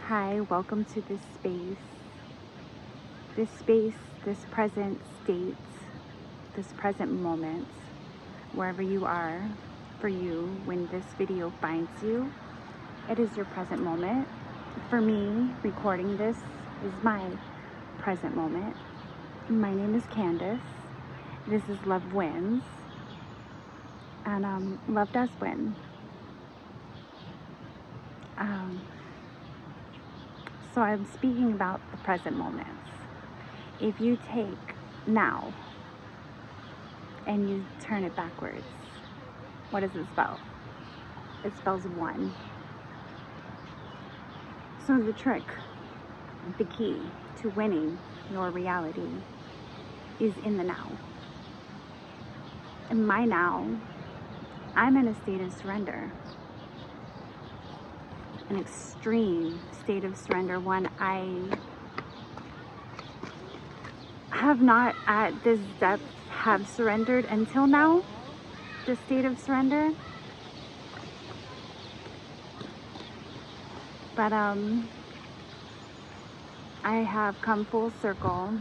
Hi, welcome to this space. This present state, this present moment, wherever you are, for you, when this video finds you, it is your present moment. For me, recording this is my present moment. My name is Candace. This is Love Wins. And love does win. So I'm speaking about the present moments. If you take now and you turn it backwards, what does it spell? It spells one. So the trick, the key to winning your reality is in the now. In my now, I'm in a state of surrender. An extreme state of surrender, one I have not at this depth have surrendered until now, the state of surrender. But I have come full circle.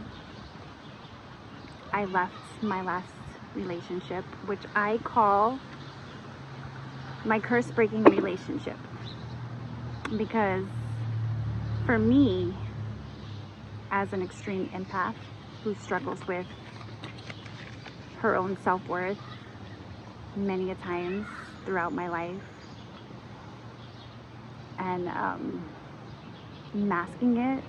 I left my last relationship, which I call my curse-breaking relationship. Because for me, as an extreme empath who struggles with her own self-worth many a times throughout my life, and masking it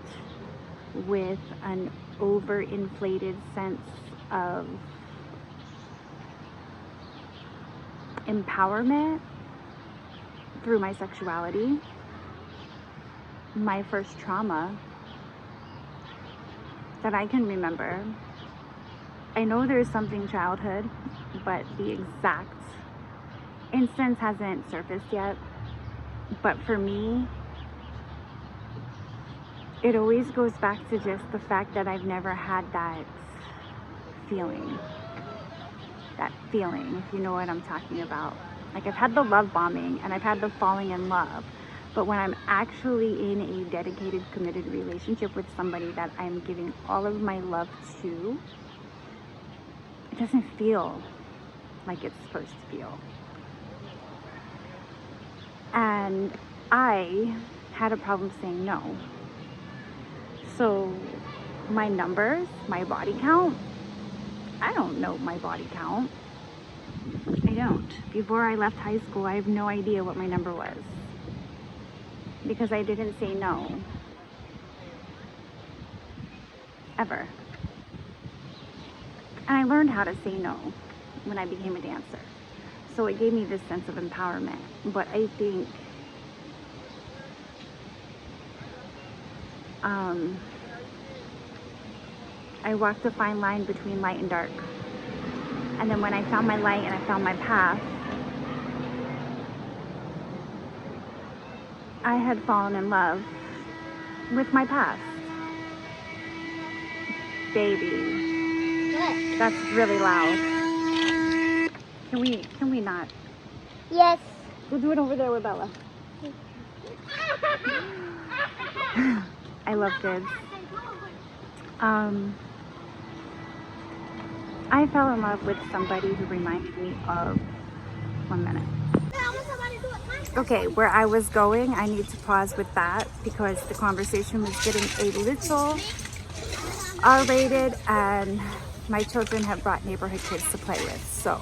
with an overinflated sense of empowerment through my sexuality. My first trauma that I can remember, I know there's something childhood, but the exact instance hasn't surfaced yet. But for me, it always goes back to just the fact that I've never had that feeling, if you know what I'm talking about. Like, I've had the love bombing and I've had the falling in love. But when I'm actually in a dedicated, committed relationship with somebody that I'm giving all of my love to, it doesn't feel like it's supposed to feel. And I had a problem saying no. So my numbers, my body count, I don't know my body count. I don't. Before I left high school, I have no idea what my number was. Because I didn't say no. Ever. And I learned how to say no when I became a dancer. So it gave me this sense of empowerment. But I think I walked a fine line between light and dark. And then when I found my light and I found my path, I had fallen in love with my past. Baby. What? That's really loud. Can we not? Yes. We'll do it over there with Bella. I love kids. I fell in love with somebody who reminded me of 1 minute. Okay, where I was going, I need to pause with that because the conversation was getting a little R-rated and my children have brought neighborhood kids to play with. So,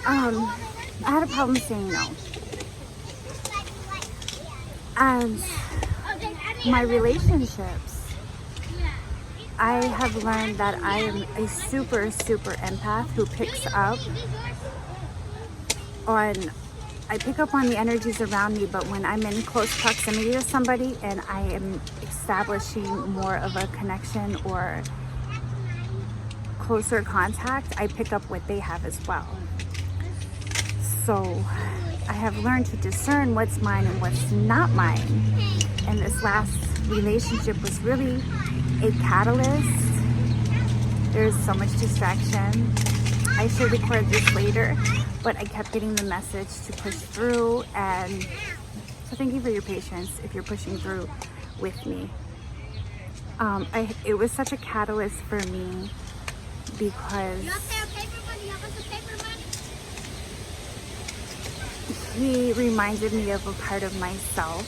I had a problem saying no. And my relationships, I have learned that I am a super empath who picks up on, I pick up on the energies around me, but when I'm in close proximity to somebody and I am establishing more of a connection or closer contact, I pick up what they have as well. So I have learned to discern what's mine and what's not mine. And this last relationship was really a catalyst. There's so much distraction. I should record this later, but I kept getting the message to push through and So thank you for your patience if you're pushing through with me. It was such a catalyst for me because he reminded me of a part of myself,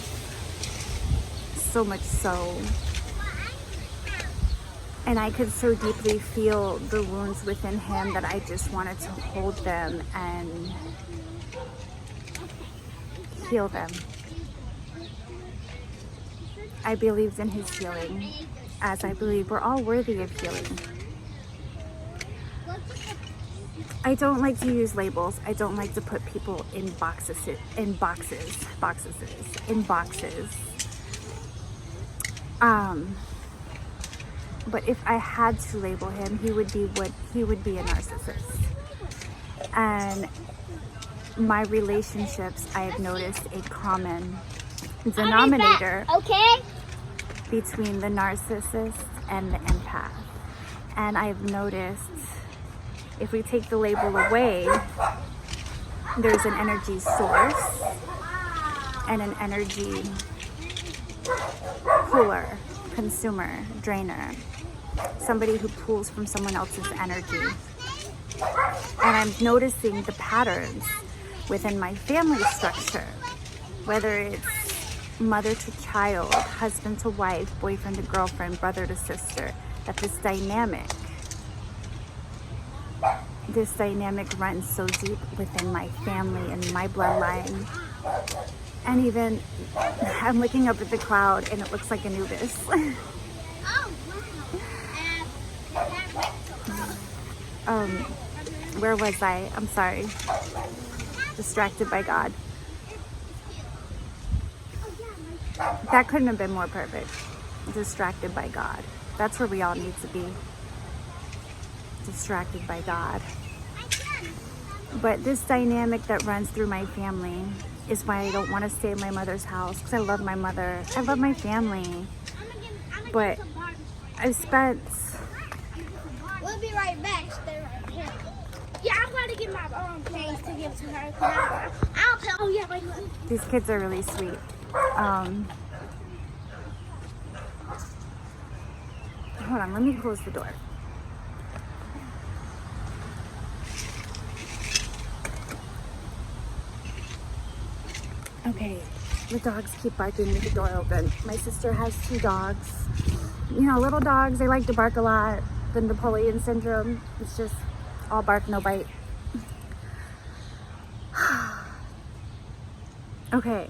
so much so. And I could so deeply feel the wounds within him that I just wanted to hold them and heal them. I believed in his healing, as I believe we're all worthy of healing. I don't like to use labels. I don't like to put people in boxes. But if I had to label him, he would be a narcissist. And my relationships, I have noticed a common denominator between the narcissist and the empath. And I've noticed if we take the label away, there's an energy source and an energy puller, consumer, drainer, somebody who pulls from someone else's energy. And I'm noticing the patterns within my family structure, whether it's mother to child, husband to wife, boyfriend to girlfriend, brother to sister, that this dynamic runs so deep within my family and my bloodline. And even I'm looking up at the cloud and it looks like Anubis. Where was I? I'm sorry. Distracted by God. That couldn't have been more perfect. Distracted by God. That's where we all need to be. Distracted by God. But this dynamic that runs through my family is why I don't want to stay in my mother's house, because I love my mother. I love my family. But I've spent... We'll be right back. Stay right here. Yeah, I'm going to get my place to give to her. I'll tell. Oh, yeah, wait. These kids are really sweet. Hold on, let me close the door. Okay, the dogs keep barking with the door open. My sister has 2 dogs. You know, little dogs, they like to bark a lot. The Napoleon syndrome, it's just all bark, no bite. Okay.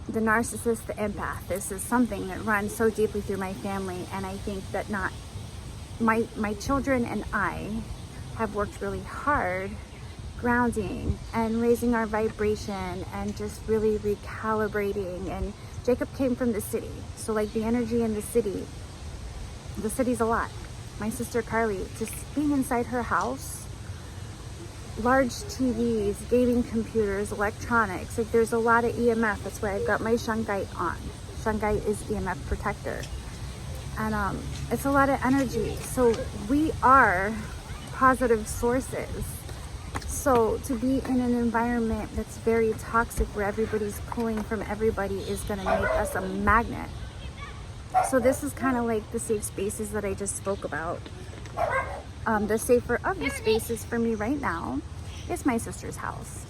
The narcissist, the empath, this is something that runs so deeply through my family, and I think that my children and I have worked really hard grounding and raising our vibration and just really recalibrating. And Jacob came from the city, so like the energy in the city's a lot. My sister Carly, just being inside her house, large TVs, gaming computers, electronics, like there's a lot of EMF. That's why I've got my shungite on. Shungite is EMF protector. And it's a lot of energy. So we are positive sources. So to be in an environment that's very toxic where everybody's pulling from everybody is going to make us a magnet. So this is kind of like the safe spaces that I just spoke about. The safer of the spaces for me right now is my sister's house.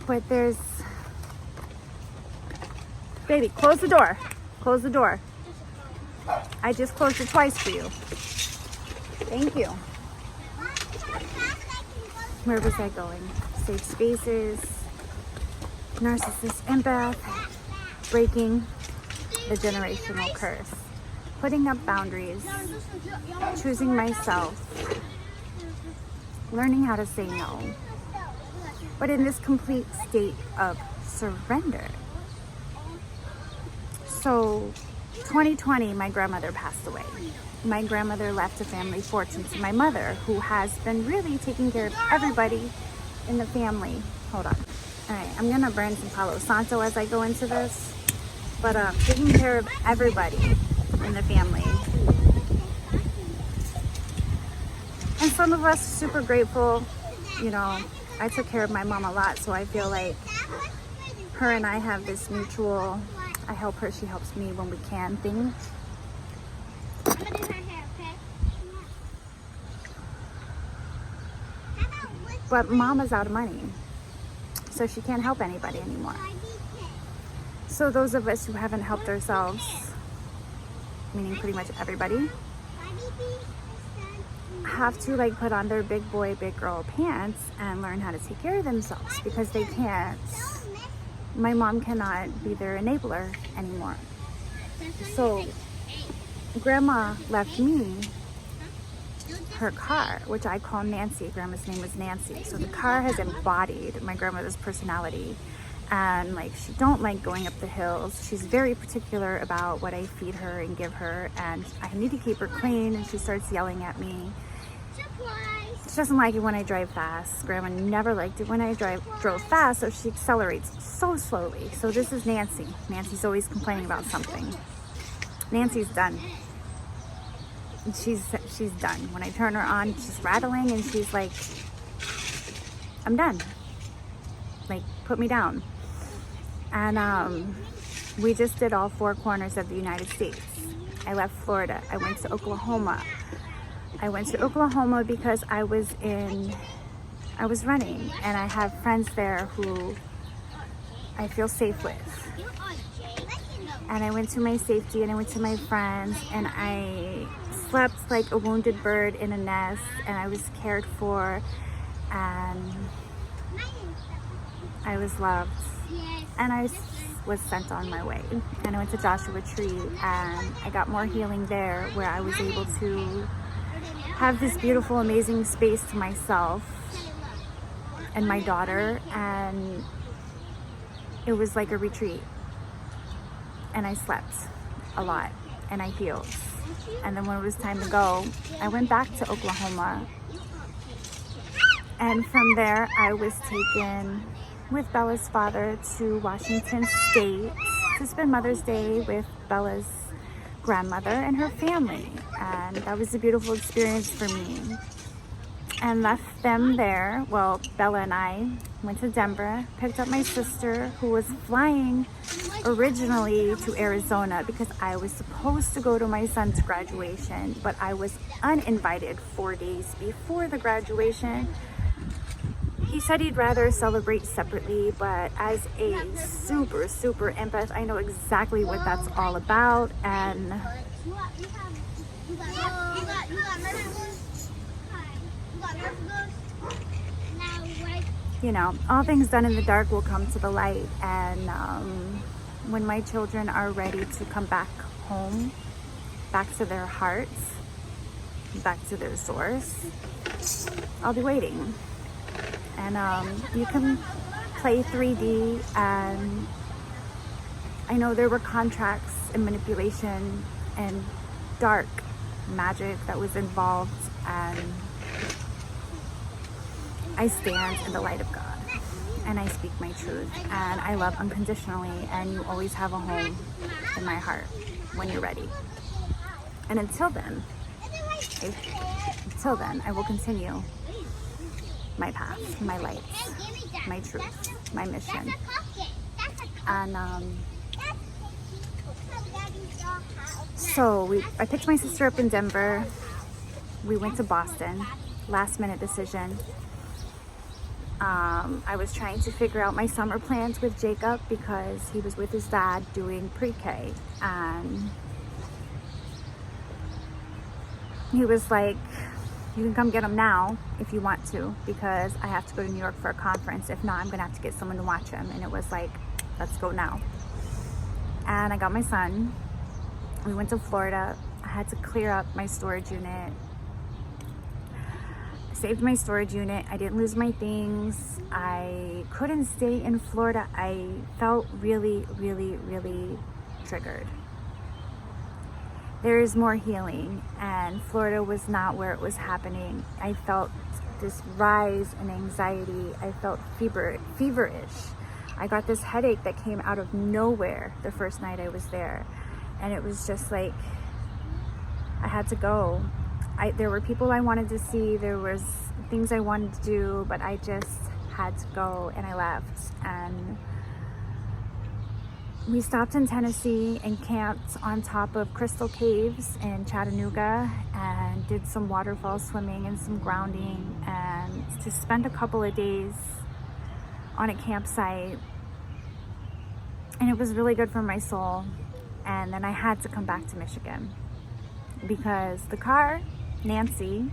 But there's... Baby, close the door. Close the door. I just closed it twice for you. Thank you. Where was I going? Safe spaces, narcissist, empath, breaking the generational curse, putting up boundaries, choosing myself, learning how to say no, but in this complete state of surrender. So 2020, my grandmother passed away. My grandmother left a family fortune to my mother, who has been really taking care of everybody in the family. Hold on. All right, I'm gonna burn some Palo Santo as I go into this, but taking care of everybody in the family. And some of us super grateful, you know, I took care of my mom a lot, so I feel like her and I have this mutual, I help her, she helps me when we can thing. But mama's out of money, so she can't help anybody anymore. So those of us who haven't helped ourselves, meaning pretty much everybody, have to like put on their big boy, big girl pants and learn how to take care of themselves, because they can't. My mom cannot be their enabler anymore. So grandma left me her car, which I call Nancy. Grandma's name was Nancy. So the car has embodied my grandmother's personality. And like, she don't like going up the hills. She's very particular about what I feed her and give her, and I need to keep her clean, and she starts yelling at me. She doesn't like it when I drive fast. Grandma never liked it when I drove fast, so she accelerates so slowly. So this is Nancy. Nancy's always complaining about something. Nancy's done. She's done. When I turn her on, she's rattling, and she's like, I'm done. Like, put me down. And we just did all 4 corners of the United States. I left Florida. I went to Oklahoma. I went to Oklahoma because I was running, and I have friends there who I feel safe with. And I went to my safety, and I went to my friends, and I slept like a wounded bird in a nest, and I was cared for, and I was loved, and I was sent on my way. And I went to Joshua Tree, and I got more healing there, where I was able to have this beautiful, amazing space to myself and my daughter, and it was like a retreat. And I slept a lot, and I healed. And then when it was time to go, I went back to Oklahoma, and from there I was taken with Bella's father to Washington State to spend Mother's Day with Bella's grandmother and her family, and that was a beautiful experience for me. And left them there. Well, Bella and I went to Denver, picked up my sister, who was flying originally to Arizona because I was supposed to go to my son's graduation, but I was uninvited 4 days before the graduation. He said he'd rather celebrate separately, but as a super, super empath, I know exactly what that's all about. And you know, all things done in the dark will come to the light. And when my children are ready to come back home, back to their hearts, back to their source, I'll be waiting. And you can play 3D, and I know there were contracts and manipulation and dark magic that was involved, and I stand in the light of God, and I speak my truth, and I love unconditionally, and you always have a home in my heart when you're ready. And until then, I will continue my path, my light, my truth, my mission. And so I picked my sister up in Denver. We went to Boston, last minute decision. I was trying to figure out my summer plans with Jacob because he was with his dad doing pre-K, and he was like, you can come get him now if you want to, because I have to go to New York for a conference. If not, I'm gonna have to get someone to watch him. And it was like, let's go now. And I got my son. We went to Florida. I had to clear up my storage unit. I saved my storage unit. I didn't lose my things. I couldn't stay in Florida. I felt really, really, really triggered. There is more healing, and Florida was not where it was happening. I felt this rise in anxiety. I felt feverish. I got this headache that came out of nowhere the first night I was there, and it was just like I had to go. There were people I wanted to see. There was things I wanted to do, but I just had to go, and I left. And we stopped in Tennessee and camped on top of Crystal Caves in Chattanooga and did some waterfall swimming and some grounding, and to spend a couple of days on a campsite. And it was really good for my soul. And then I had to come back to Michigan because the car, Nancy,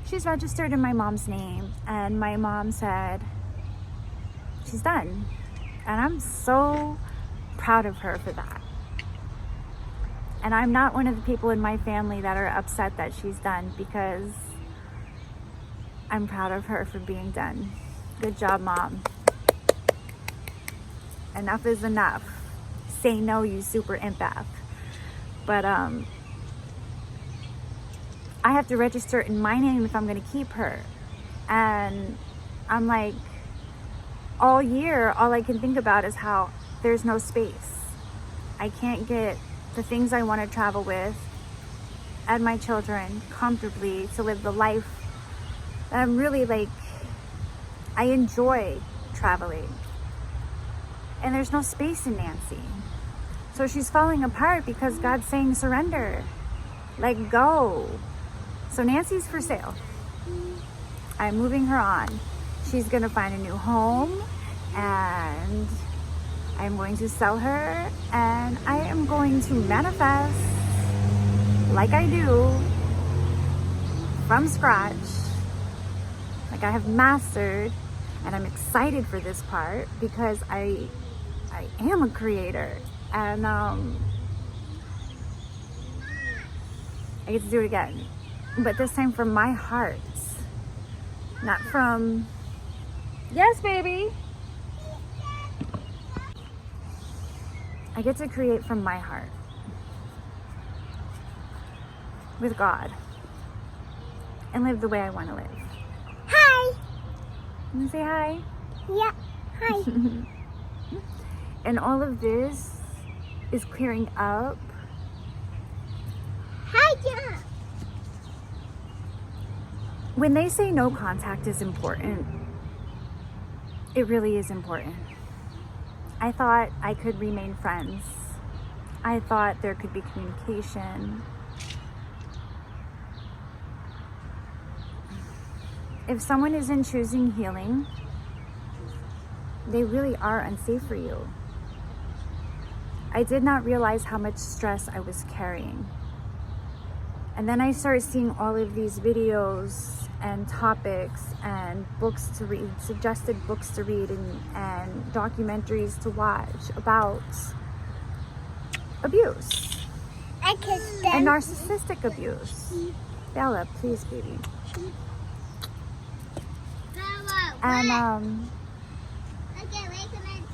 she's registered in my mom's name, and my mom said she's done. And I'm so proud of her for that. And I'm not one of the people in my family that are upset that she's done, because I'm proud of her for being done. Good job, Mom. Enough is enough. Say no, you super empath. But I have to register in my name if I'm going to keep her. And I'm like, all year, all I can think about is how there's no space. I can't get the things I want to travel with and my children comfortably to live the life that I'm really like, I enjoy traveling. And there's no space in Nancy. So she's falling apart because God's saying surrender. Let go. So Nancy's for sale. I'm moving her on. She's going to find a new home, and I'm going to sell her, and I am going to manifest like I do from scratch, like I have mastered. And I'm excited for this part because I am a creator, and I get to do it again, but this time from my heart, not from, yes baby, I get to create from my heart with God and live the way I want to live. Hi. You want to say hi? Yeah. Hi. And all of this is clearing up. Hi, John. When they say no contact is important, it really is important. I thought I could remain friends. I thought there could be communication. If someone isn't choosing healing, they really are unsafe for you. I did not realize how much stress I was carrying. And then I started seeing all of these videos and topics and books to read, suggested books to read, and documentaries to watch about abuse and narcissistic abuse. Bella, please, baby. And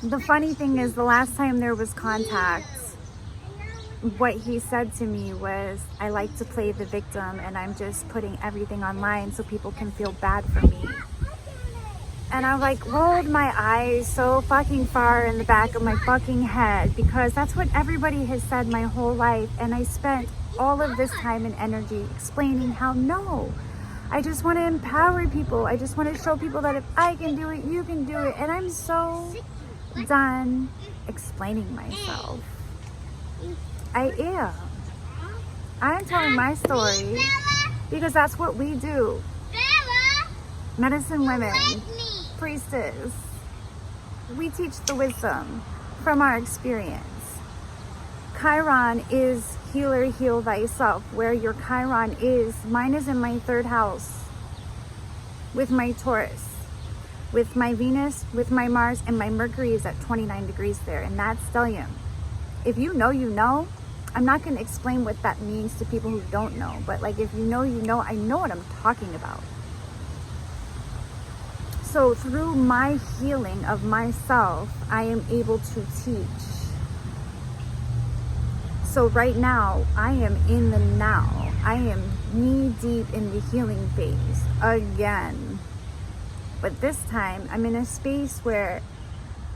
the funny thing is, the last time there was contact, what he said to me was, I like to play the victim, and I'm just putting everything online so people can feel bad for me. And I like rolled my eyes so fucking far in the back of my fucking head, because that's what everybody has said my whole life. And I spent all of this time and energy explaining how no, I just want to empower people. I just want to show people that if I can do it, you can do it. And I'm so done explaining myself. I am. I'm telling my story because that's what we do. Medicine women, priestess. We teach the wisdom from our experience. Chiron is healer, heal thyself. Where your Chiron is, mine is in my 3rd house with my Taurus, with my Venus, with my Mars, and my Mercury is at 29 degrees there, and that's stellium. If you know, you know. I'm not going to explain what that means to people who don't know, but like, if you know, you know. I know what I'm talking about. So through my healing of myself, I am able to teach. So right now, I am in the now. I am knee deep in the healing phase again. But this time, I'm in a space where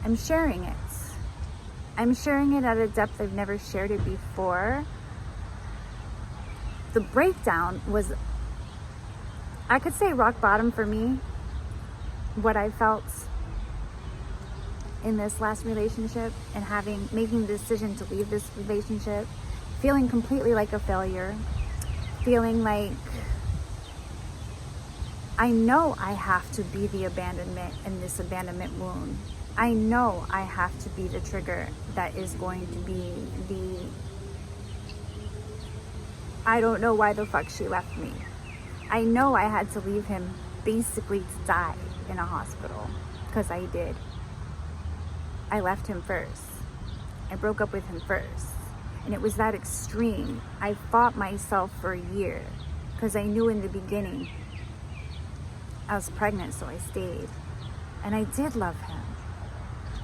I'm sharing it. I'm sharing it at a depth I've never shared it before. The breakdown was, I could say rock bottom for me. what I felt in this last relationship and making the decision to leave this relationship, feeling completely like a failure, feeling like I know I have to be the abandonment in this abandonment wound. I know I have to be the trigger that is going to be I don't know why the fuck she left me. I know I had to leave him basically to die in a hospital, because I did. I left him first. I broke up with him first. And it was that extreme. I fought myself for a year because I knew in the beginning I was pregnant, so I stayed. And I did love him.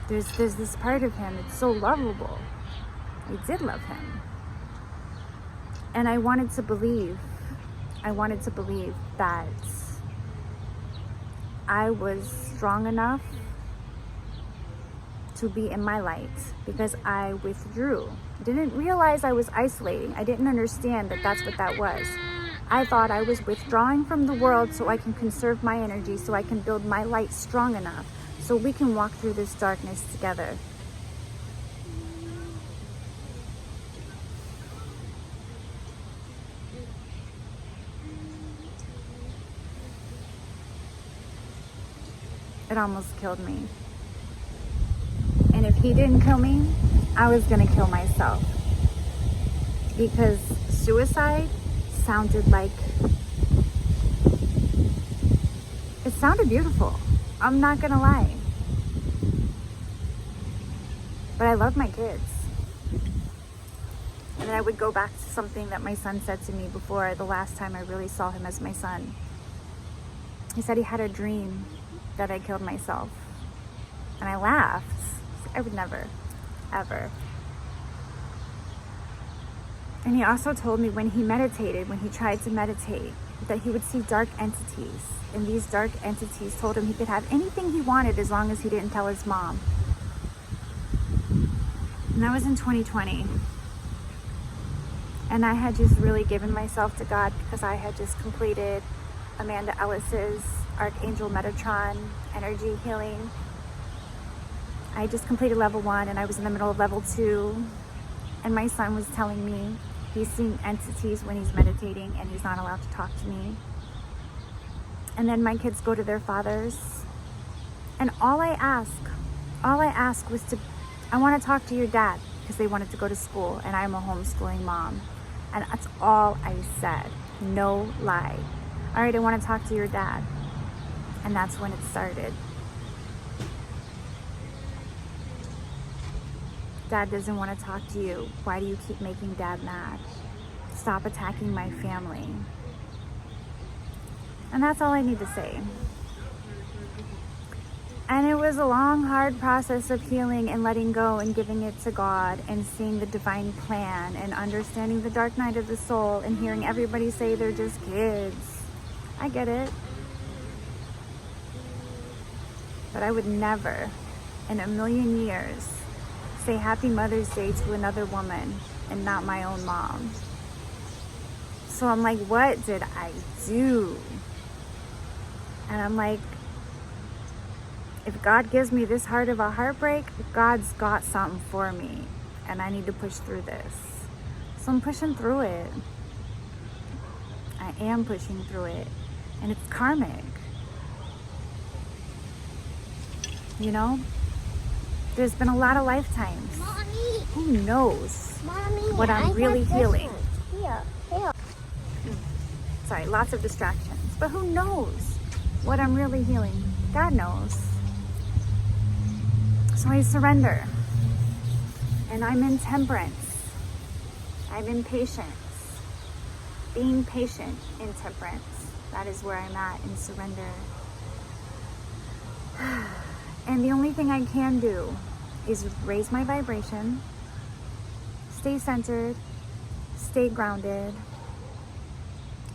There's this part of him, it's so lovable. I did love him. And I wanted to believe that I was strong enough to be in my light, because I withdrew. I didn't realize I was isolating. I didn't understand that that's what that was. I thought I was withdrawing from the world so I can conserve my energy, so I can build my light strong enough so we can walk through this darkness together. It almost killed me. And if he didn't kill me, I was gonna kill myself. Because suicide sounded it sounded beautiful. I'm not gonna lie. But I love my kids. And then I would go back to something that my son said to me before the last time I really saw him as my son. He said he had a dream that I killed myself. And I laughed. I would never, ever. And he also told me when he tried to meditate, that he would see dark entities. And these dark entities told him he could have anything he wanted as long as he didn't tell his mom. And that was in 2020. And I had just really given myself to God because I had just completed Amanda Ellis's Archangel Metatron energy healing. I just completed level 1 and I was in the middle of level 2. And my son was telling me he's seeing entities when he's meditating and he's not allowed to talk to me. And then my kids go to their fathers. And all I ask was I want to talk to your dad, because they wanted to go to school and I'm a homeschooling mom. And that's all I said. No lie. All right, I want to talk to your dad. And that's when it started. Dad doesn't want to talk to you. Why do you keep making Dad mad? Stop attacking my family. And that's all I need to say. And it was a long, hard process of healing and letting go and giving it to God and seeing the divine plan and understanding the dark night of the soul and hearing everybody say they're just kids. I get it. But I would never in a million years say Happy Mother's Day to another woman and not my own mom. So I'm like, what did I do? And I'm like, if God gives me this hard of a heartbreak, God's got something for me. And I need to push through this. So I'm pushing through it. I am pushing through it. And it's karmic. You know? There's been a lot of lifetimes. Mommy. Who knows Mommy, what I'm really healing? Here. Sorry, lots of distractions. But who knows what I'm really healing? God knows. So I surrender. And I'm in temperance. I'm in patience. Being patient in temperance. That is where I'm at in surrender. And the only thing I can do is raise my vibration, stay centered, stay grounded,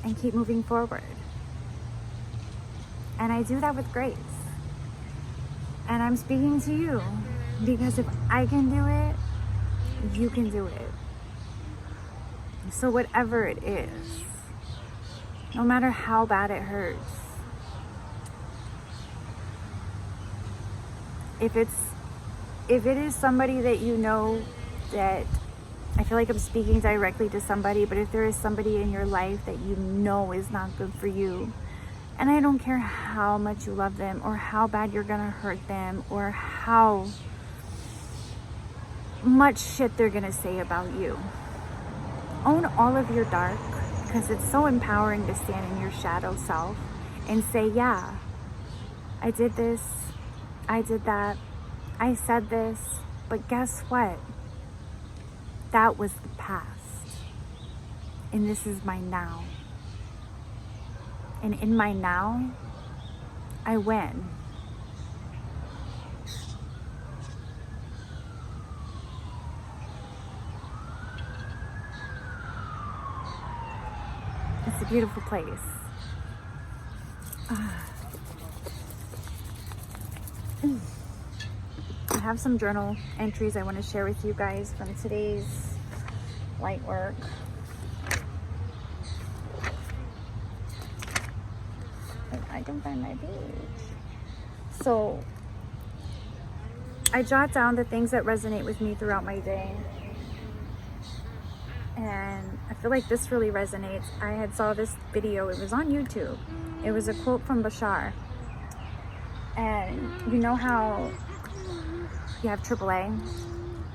and keep moving forward. And I do that with grace. And I'm speaking to you because if I can do it, you can do it. So whatever it is, no matter how bad it hurts, If it is somebody that you know, that I feel like I'm speaking directly to somebody, but if there is somebody in your life that you know is not good for you, and I don't care how much you love them or how bad you're gonna hurt them or how much shit they're gonna say about you, own all of your dark, because it's so empowering to stand in your shadow self and say, yeah, I did this, I did that, I said this, but guess what? That was the past, and this is my now. And in my now, I win. It's a beautiful place. I have some journal entries I want to share with you guys from today's light work. I can find my page. So I jot down the things that resonate with me throughout my day. And I feel like this really resonates. I had saw this video, it was on YouTube. It was a quote from Bashar. And you know how you have AAA?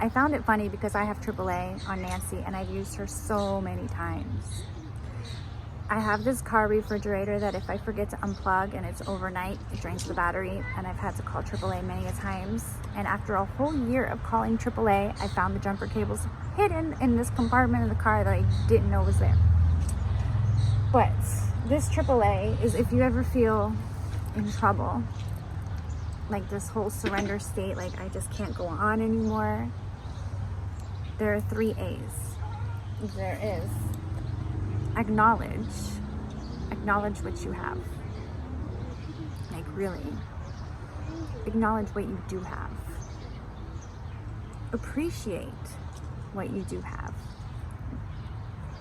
I found it funny because I have AAA on Nancy and I've used her so many times. I have this car refrigerator that if I forget to unplug and it's overnight, it drains the battery, and I've had to call AAA many a times. And after a whole year of calling AAA, I found the jumper cables hidden in this compartment of the car that I didn't know was there. But this AAA is if you ever feel in trouble, like this whole surrender state, like I just can't go on anymore. There are 3 A's. There is acknowledge what you have. Like really, acknowledge what you do have. Appreciate what you do have.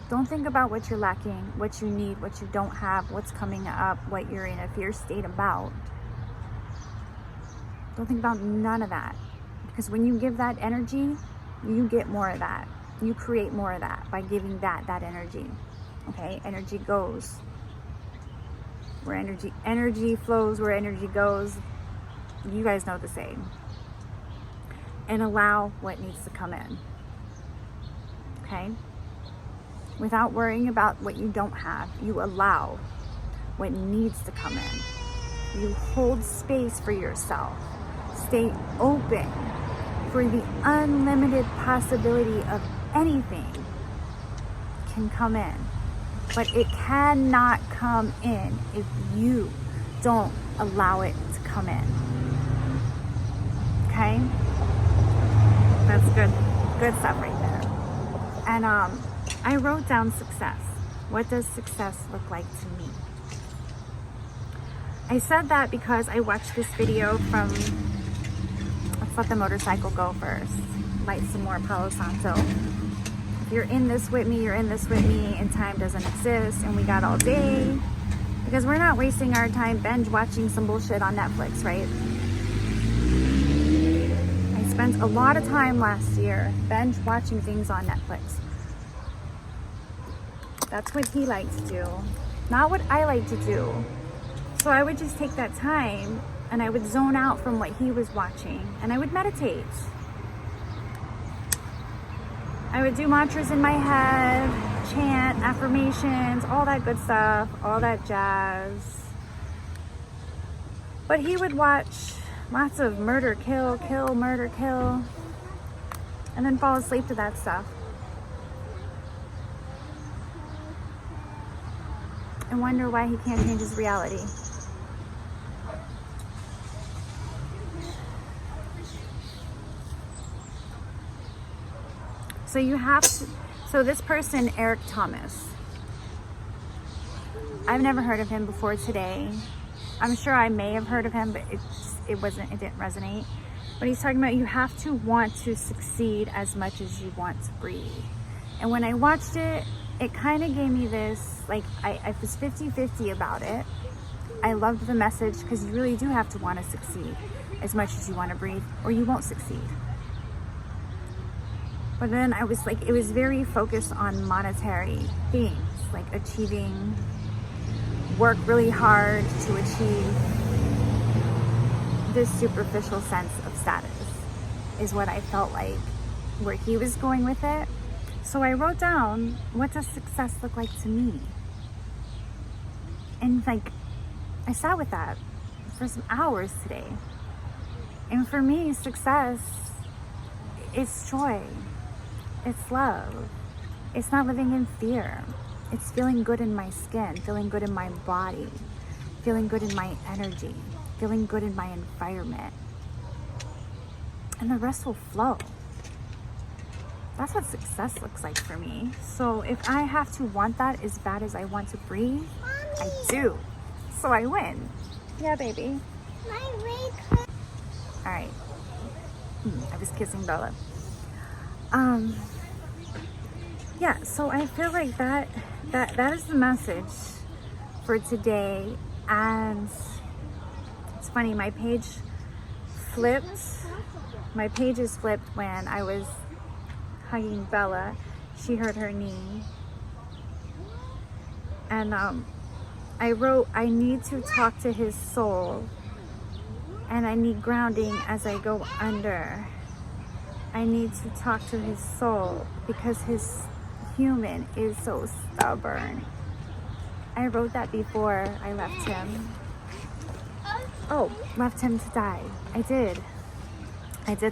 Don't think about what you're lacking, what you need, what you don't have, what's coming up, what you're in a fear state about. Don't think about none of that, because when you give that energy, you get more of that. You create more of that by giving that energy. Okay, energy goes where energy flows, where energy goes. You guys know the saying. And allow what needs to come in. Okay? Without worrying about what you don't have, you allow what needs to come in. You hold space for yourself. Stay open for the unlimited possibility of anything can come in. But it cannot come in if you don't allow it to come in. Okay? That's good. Good stuff right there. And I wrote down success. What does success look like to me? I said that because I watched this video from, let's let the motorcycle go first. Light some more Palo Santo. You're in this with me, you're in this with me, and time doesn't exist, and we got all day, because we're not wasting our time binge watching some bullshit on Netflix, right? I spent a lot of time last year binge watching things on Netflix. That's what he liked to do, not what I like to do. So I would just take that time and I would zone out from what he was watching, and I would meditate. I would do mantras in my head, chant, affirmations, all that good stuff, all that jazz. But he would watch lots of murder, kill, kill, murder, kill, and then fall asleep to that stuff. And wonder why he can't change his reality. So you have to, so this person, Eric Thomas, I've never heard of him before today. I'm sure I may have heard of him, but it didn't resonate. But he's talking about you have to want to succeed as much as you want to breathe. And when I watched it, it kind of gave me this, like, I was 50-50 about it. I loved the message because you really do have to want to succeed as much as you want to breathe, or you won't succeed. But then I was like, it was very focused on monetary things, like achieving, work really hard to achieve this superficial sense of status is what I felt like where he was going with it. So I wrote down, what does success look like to me? And like, I sat with that for some hours today. And for me, success is joy. It's love. It's not living in fear. It's feeling good in my skin, feeling good in my body, feeling good in my energy, feeling good in my environment. And the rest will flow. That's what success looks like for me. So if I have to want that as bad as I want to breathe, I do. So I win. Yeah, baby. All right. I was kissing Bella. Yeah, so I feel like that is the message for today. And it's funny, my page is flipped when I was hugging Bella. She hurt her knee. And I wrote, I need to talk to his soul, and I need grounding as I go under. I need to talk to his soul because his human is so stubborn. I wrote that before I left him. Oh, left him to die. I did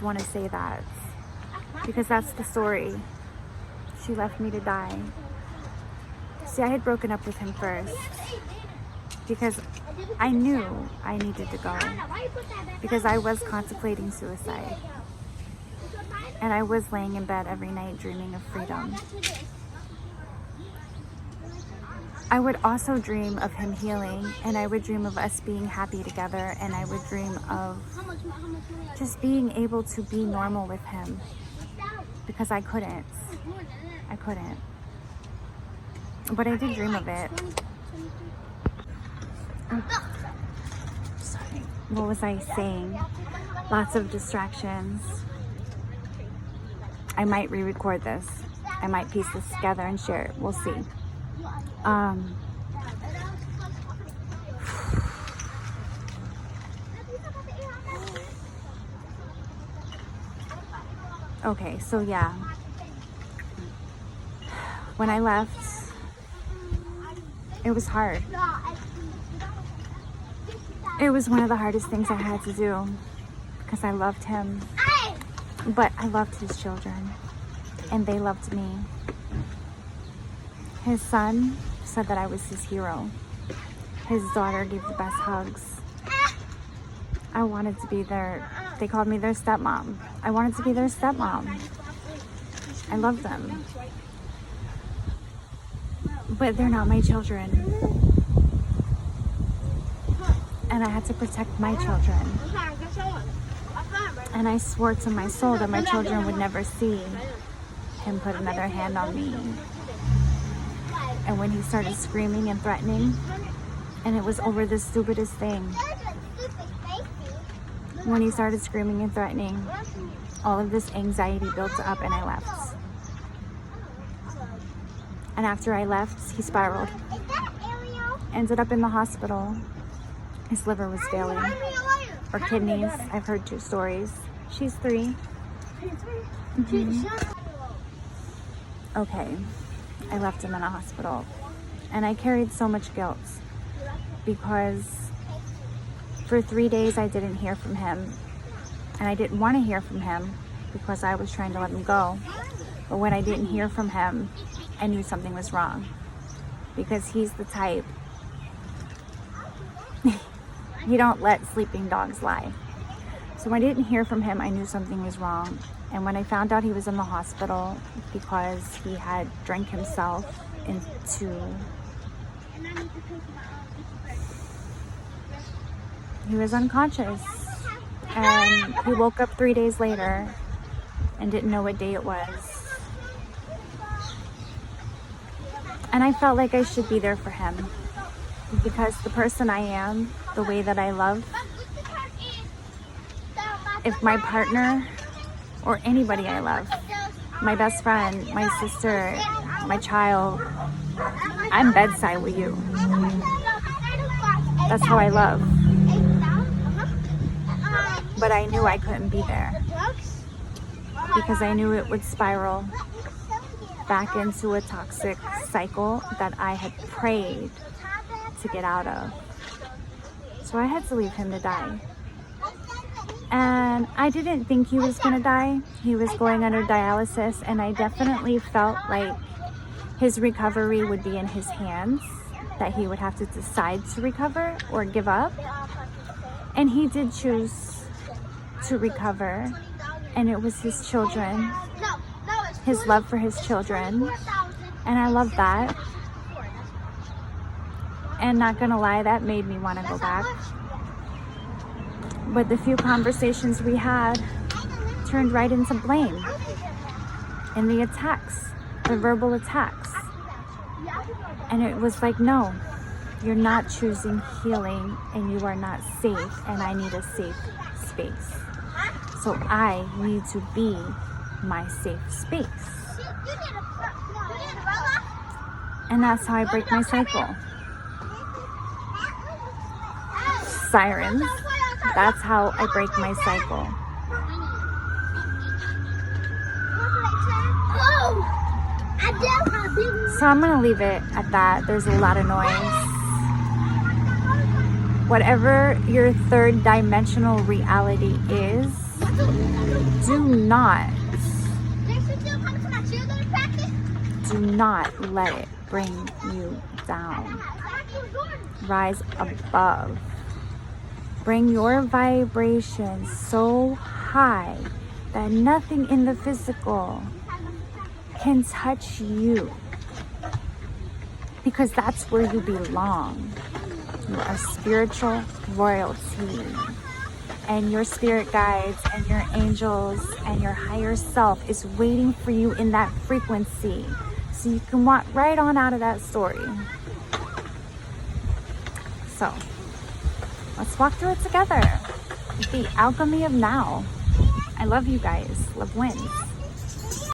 want to say that because that's the story. She left me to die. See, I had broken up with him first because I knew I needed to go, because I was contemplating suicide. And I was laying in bed every night dreaming of freedom. I would also dream of him healing, and I would dream of us being happy together, and I would dream of just being able to be normal with him, because I couldn't. But I did dream of it. Oh, sorry. What was I saying? Lots of distractions. I might re-record this. I might piece this together and share it. We'll see. Okay, so yeah. When I left, it was hard. It was one of the hardest things I had to do because I loved him, but I loved his children and they loved me. His son said that I was his hero. His daughter gave the best hugs. I wanted to be they called me their stepmom. I wanted to be their stepmom. I loved them. But they're not my children. And I had to protect my children. And I swore to my soul that my children would never see him put another hand on me. And when he started screaming and threatening, and it was over the stupidest thing. When he started screaming and threatening, all of this anxiety built up and I left. And after I left, he spiraled. Ended up in the hospital. His liver was failing. Or kidneys. I've heard 2 stories. She's 3. Okay. I left him in a hospital. And I carried so much guilt because for 3 days I didn't hear from him. And I didn't want to hear from him because I was trying to let him go. But when I didn't hear from him, I knew something was wrong. Because he's the type, you don't let sleeping dogs lie. So when I didn't hear from him, I knew something was wrong. And when I found out he was in the hospital because he had drank himself into, he was unconscious. And he woke up 3 days later and didn't know what day it was. And I felt like I should be there for him. because the person I am, the way that I love, if my partner or anybody I love, my best friend, my sister, my child, I'm bedside with you. That's how I love. But I knew I couldn't be there because I knew it would spiral back into a toxic cycle that I had prayed to get out of. So I had to leave him to die. And I didn't think he was gonna die. He was going under dialysis, and I definitely felt like his recovery would be in his hands, that he would have to decide to recover or give up. And he did choose to recover, and it was his children, his love for his children, and I love that. And not gonna lie, that made me want to go back. But the few conversations we had turned right into blame, and the attacks, the verbal attacks. And it was like, no, you're not choosing healing, and you are not safe, and I need a safe space. So I need to be my safe space. And that's how I break my cycle. Sirens. That's how I break my cycle. So I'm gonna leave it at that. There's a lot of noise. Whatever your third dimensional reality is, do not let it bring you down. Rise above. Bring your vibration so high that nothing in the physical can touch you, because that's where you belong. You are spiritual royalty, and your spirit guides and your angels and your higher self is waiting for you in that frequency, so you can walk right on out of that story. So let's walk through it together. The alchemy of now. I love you guys. Love wins.